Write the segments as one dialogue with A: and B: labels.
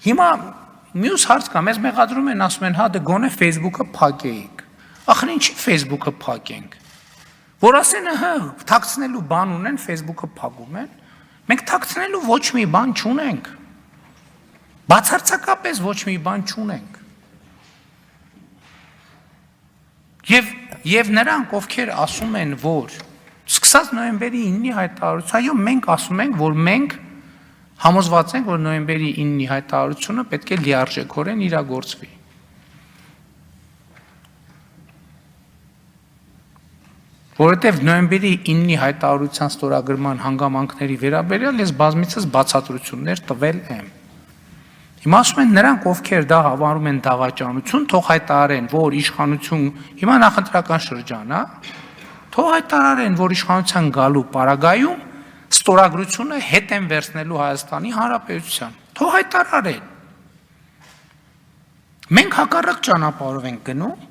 A: Հիմա մյուս հարց կա, մեզ մեղադրում են, ասում են, հա դե գոնե Facebook-ը փակեիք։ Ախր ինչի Facebook-ը փակենք։ Որ ասեն, հա, թաքցնելու բան ունեն, Facebook-ը փակում են։ Մենք թաքցնելու ոչ մի բան չունենք։ Բացարձակապես ոչ մի բան չունենք։ Եվ նրանք, ովքեր ասում են, որ սկսած նոյեմբերի 9-ի հայտարարությունից, այո, մենք ասում ենք, որ մենք համոզված ենք, որ նոյեմբերի 9-ի հայտարարությունը պետք է լիարժեքորեն իրագործվի։ Որովհետև նոյեմբերի 9-ի հայտարարության ստորագրման հանգամանքների վերաբերյալ ես բազմիցս բացատրություններ տվել եմ։ Հիմա ասում են նրանք, ովքեր դա հավանում են դավաճանություն, թող հայտարարեն, որ իշխանություն, հիմա նախընտրական շրջան, թող հայտարարեն, որ իշխանության գալու պարագայում ստորագրությունը հետ են վերցնելու Հայաստանի Հանրապետության, թող հայտարարեն։ Մենք հակառակ ճանապարհով ենք գնում,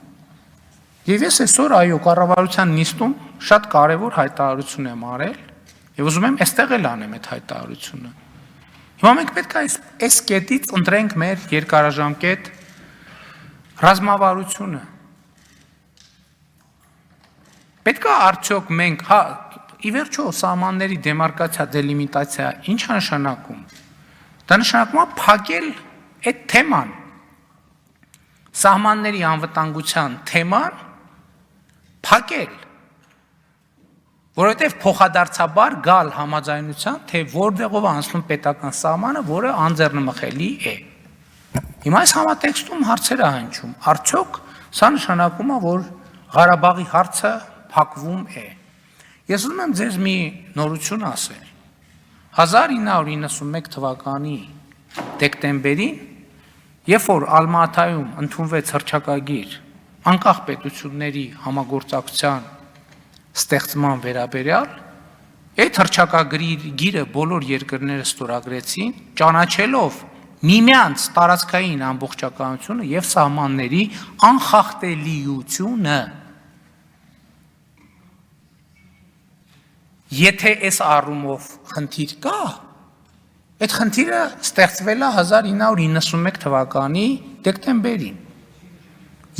A: եւ ես այսօր այո կառավարության նիստում շատ կարեւոր հայտարարություն եմ արել, եւ ուզում եմ այստեղ էլ անեմ այդ հայտարարությունը։ Հիմա մենք պետք է այս կետից ընտրենք մեր երկարաժամկետ ռազմավարությունը։ Պետք է արդյոք մենք, հա, ի վերջո սահմանների դեմարկացիա, դելիմիտացիա ինչ է նշանակում։ Դա նշանակում է փակել այդ թեման։ Սահմանների անվտանգության թեման փակել։ Որովհետև փոխադարձաբար գալ համաձայնության, թե որտեղով անցնում պետական սահմանը, որը անձեռնմխելի է։ Հիմա այս համատեքստում հարցեր է հնչում, արդյոք սա նշանակում է, որ Ղարաբաղի հարցը փակվում է։ Ես ուզում եմ ձեզ մի նորություն ասել։ 1991 թվականի դեկտեմբերին, երբ որ Ալմատայում ընդունվեց հռչակագիր անկախ պետությունների համագործակցության ստեղծման վերաբերյալ, այդ հռչակագիրը բոլոր երկրները ստորագրեցին, ճանաչելով միմյանց տարածքային ամբողջականությունը եւ սահմանների անխախտելիությունը։ Եթե այս առումով խնդիր կա, այդ խնդիրը ստեղծվել է 1991 թվականի դեկտեմբերին։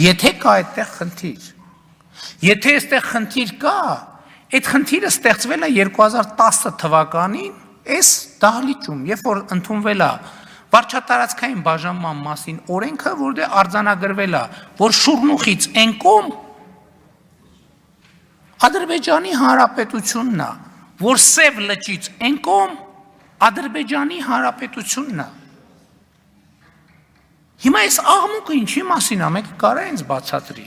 A: Եթե կա այդտեղ խնդիր, եթե այստեղ խնդիր կա, այդ խնդիրը ստեղծվել է 2010 թվականին, այս դահլիճում, երբ որ ընդունվել է վարչատարածքային բաժանման մասին օրենքը, որտեղ արձանագրվել է, որ Շուռնուխից այն կողմ Ադրբեջանի Հանրապետությունն է, որ Սև լճից այն կողմ Ադրբեջանի Հանրապետությունն է։ Հիմա այս աղմուկը ինչի մասին է, մեկը կարա ինձ բացատրի։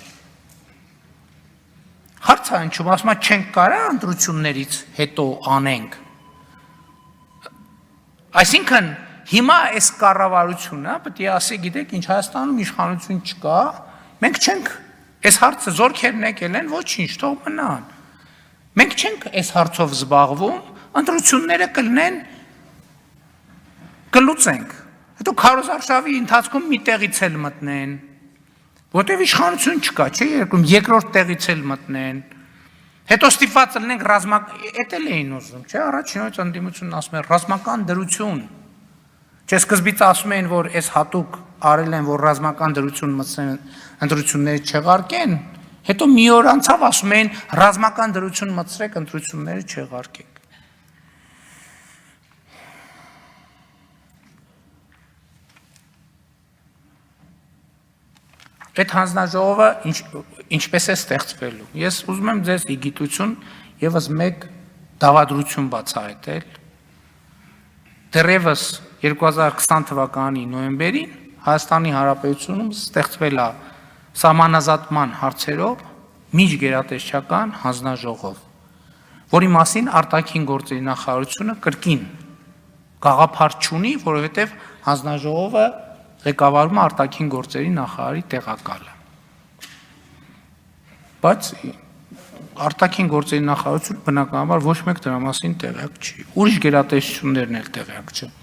A: Հարցը հնչում, ասում է չենք կարա ընտրություններից հետո անենք։ Այսինքն հիմա այս կառավարությունը պետք է ասի, գիտեք ինչ, Հայաստանում իշխանություն չկա, մենք չենք այս հարցը զորքերն եկել են, ոչինչ, թող մնան։ Մենք չենք այս հարցով զբաղվում, ընտրությունները կլինեն, կլուծենք։ Հետո քարոզարշավի ընթացքում մի տեղից էլ մտնեն, որտեղ իշխանություն չկա, չէ, երկրորդ տեղից էլ մտնեն։ Հետո ստիպված լինենք էդ էլ էին ուզում, չէ, առաջինոց ընդդիմությունն ասում է ռազմական դրություն։ Չէ, սկզբից ասում էին, որ այս հատուկ արել են, որ ռազմական դրություն մտցնեն, ընտրությունները չեղարկեն, հետո մի օր անցավ ասում էին ռազմական դրություն մտցրեք, ընտրությունները չեղարկեք։ Այդ հանձնաժողովը ինչպես է ստեղծվելու։ Ես ուզում եմ ձեզ իգիտություն եւս մեկ դավադրություն բացահայտել։ Դեռևս 2020 թվականի նոյեմբերին Հայաստանի Հանրապետությունում ստեղծվել է սահմանազատման հարցերով միջգերատեսչական հանձնաժողով, որի մասին արտաքին գործերի նախարարությունը կրկին գաղափար չունի, որովհետև հանձնաժողովը ղեկավարում է արտաքին գործերի նախարարի տեղակալը։ Բայց արտաքին գործերի նախարարությունը բնականաբար ոչ մեկ դրա մասին տեղյակ չի։ Ուրիշ գերատեսչություններն էլ տեղյակ չեն։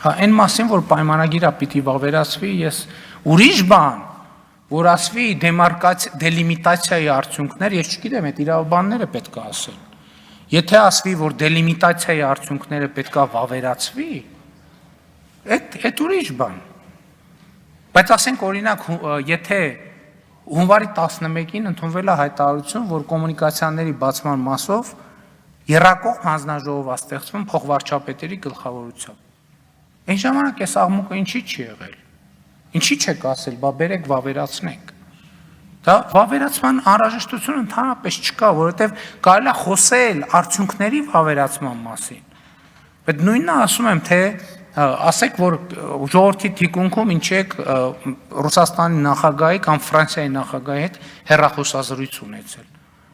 A: Հա, այն մասին, որ պայմանագիրը պիտի վավերացվի, ես ուրիշ բան, որ ասվի դելիմիտացիայի արդյունքներ, ես չգիտեմ, այդ իրավաբանները պետք է ասեն։ Եթե ասվի, որ դելիմիտացիայի արդյունքները պետք է վավերացվի, այդ ուրիշ բան։ Բայց ասենք օրինակ, եթե հունվարի 11-ին ընդունվել է հայտարարություն, որ կոմունիկացիաների բացման մասով եռակողմ հանձնաժողով է ստեղծվում փոխվարչապետերի գլխավորությամբ։ Այն ժամանակ այս աղմուկը ինչի չի եղել։ Ինչի չեք ասել, բա բերեք վավերացնենք։ Դա վավերացման անհրաժեշտություն ընդհանրապես չկա, որովհետև կարելի է խոսել արդյունքների վավերացման մասին։ Բայց նույնն է ասում եմ, թե ասեք, որ ժողովրդի թիկունքում ինչ եք Ռուսաստանի նախագահի կամ Ֆրանսիայի նախագահի հետ հեռախոսազրույց ունեցել։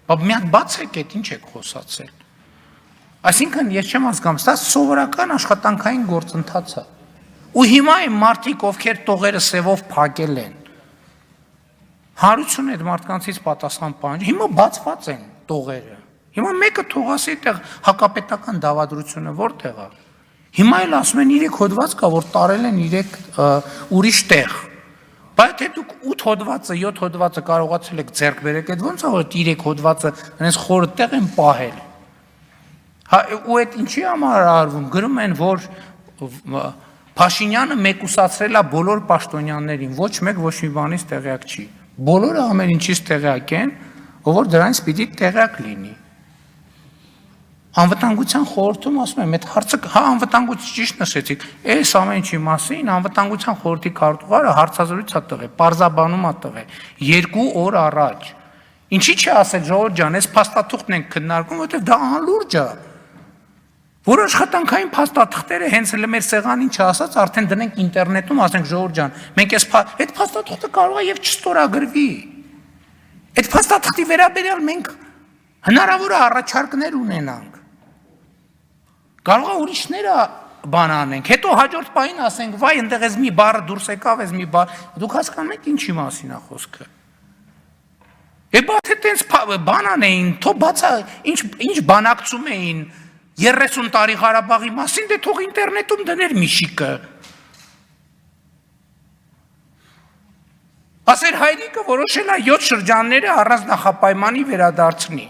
A: Բա մի հատ բացեք, այդ ինչ եք խոսացել։ Այսինքն ես չեմ հասկանում, դա սովորական աշխատանքային գործընթաց է։ Ու հիմա այն մարդիկ, ովքեր տողերը սևով փակել են, հարություն այդ մարդկանցից պատասխան պահանջ, հիմա բացված են տողերը։ Հիմա մեկը թող ասի այդտեղ հակապետական դավադրությունը որտեղ է։ Հիմա էլ ասում են 3 հոդված կա, որ տարել են 3 ուրիշ տեղ։ Բայց թե դուք 8 հոդվածը, 7 հոդվածը կարողացել եք ձեռք բերեք, այդ ո՞նց է որ 3 հոդվածը այնպես խորը տեղ են պահել։ Հա ու այդ ինչի համար արվում, գրում են, որ Փաշինյանը մեկուսացրել է բոլոր պաշտոնյաներին, ոչ մեկ ոչ մի բանից տեղյակ չի։ Բոլորը ամեն ինչից տեղյակ են, որ դրանից պիտի տեղյակ լինի։ Անվտանգության խորհրդում ասում եմ, այդ հարցը, հա անվտանգություն ճիշտ նշեցիք, այս ամեն ինչի մասին անվտանգության խորհրդի քարտուղարը հարցազրույց է տվել, պարզաբանում է տվել 2 օր առաջ։ Ինչի՞ չի ասել ժողովուրդ ջան, այս փաստաթուղթն ենք քննարկում, որովհետև դա անլուրջ է։ Որ աշխատանքային փաստաթղթերը հենց մեր սեղանին չասած արդեն դնենք ինտերնետում, ասենք ժողովուրդ ջան, մենք այդ փաստաթղթը կարող է եւ չստորագրվի։ Այդ փաստաթղթի վերաբերյալ մենք հնարավոր է առաջարկներ ունենանք։ Կարող է ուրիշները բան անենք, հետո հաջորդ պահին ասենք, վայ, այնտեղ էս մի բառը դուրս եկավ, էս մի բառ, դուք հասկանում եք ինչի մասին է խոսքը։ Էբա թե տենց բան անեին, թո բացա, ինչ բանակցում էին 30 տարի Ղարաբաղի մասին, դե թող ինտերնետում դներ Միշիկը։ Ասեր հայրիկը որոշել է 7 շրջանները առանց նախապայմանի վերադարձնի։